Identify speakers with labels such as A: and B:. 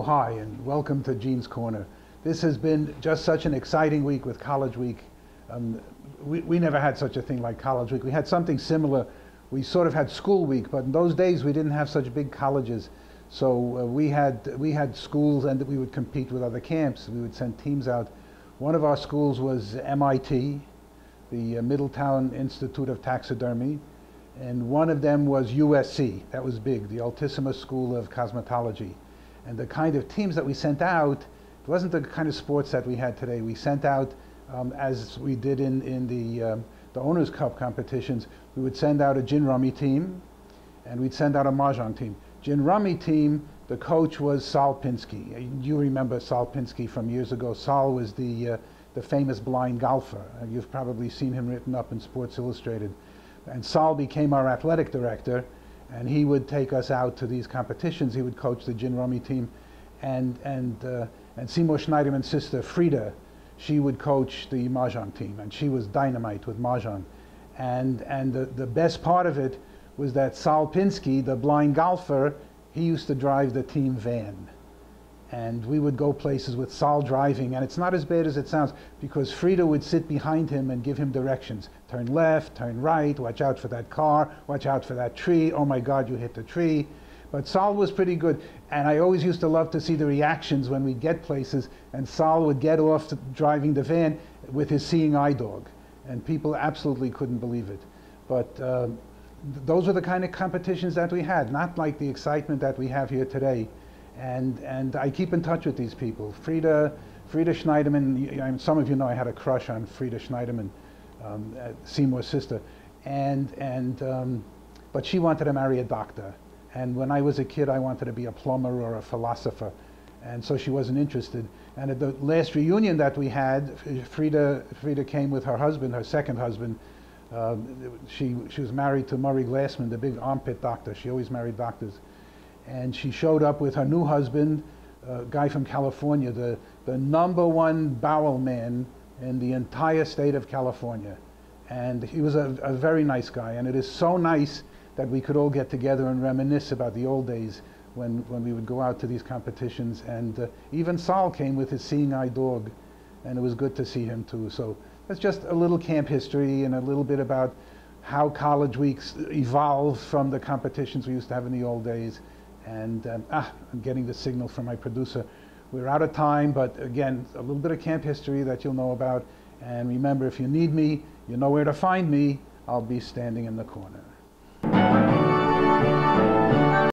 A: hi, and welcome to Gene's Corner. This has been just such an exciting week with College Week. We never had such a thing like College Week. We had something similar. We sort of had School Week, but in those days we didn't have such big colleges. So we had schools, and we would compete with other camps. We would send teams out. One of our schools was MIT, the Middletown Institute of Taxidermy, and one of them was USC. That was big, the Altissima School of Cosmetology. And the kind of teams that we sent out, it wasn't the kind of sports that we had today. We sent out, as we did in the Owners' Cup competitions, we would send out a gin rummy team, and we'd send out a mahjong team. Gin rummy team, the coach was Saul Pinsky. You remember Saul Pinsky from years ago. Saul was the famous blind golfer. You've probably seen him written up in Sports Illustrated. And Saul became our athletic director, and he would take us out to these competitions. He would coach the gin rummy team, and Seymour Schneiderman's sister Frida, she would coach the mahjong team, and she was dynamite with mahjong. And the best part of it was that Saul Pinsky, the blind golfer, he used to drive the team van. And we would go places with Saul driving, and it's not as bad as it sounds, because Frida would sit behind him and give him directions. Turn left, turn right, watch out for that car, watch out for that tree, oh my God, you hit the tree. But Saul was pretty good, and I always used to love to see the reactions when we'd get places, and Saul would get off driving the van with his seeing eye dog, and people absolutely couldn't believe it. But those were the kind of competitions that we had, not like the excitement that we have here today. And I keep in touch with these people. Frida Schneiderman, some of you know I had a crush on Frida Schneiderman, Seymour's sister, but she wanted to marry a doctor. And when I was a kid, I wanted to be a plumber or a philosopher, and so she wasn't interested. And at the last reunion that we had, Frida came with her husband, her second husband. She was married to Murray Glassman, the big armpit doctor. She always married doctors. And she showed up with her new husband, a guy from California, the #1 bowel man in the entire state of California. And he was a very nice guy. And it is so nice that we could all get together and reminisce about the old days when we would go out to these competitions. And even Saul came with his seeing eye dog, and it was good to see him too. So that's just a little camp history and a little bit about how College Weeks evolved from the competitions we used to have in the old days. And I'm getting the signal from my producer. We're out of time, but again, a little bit of camp history that you'll know about. And remember, if you need me, you know where to find me. I'll be standing in the corner.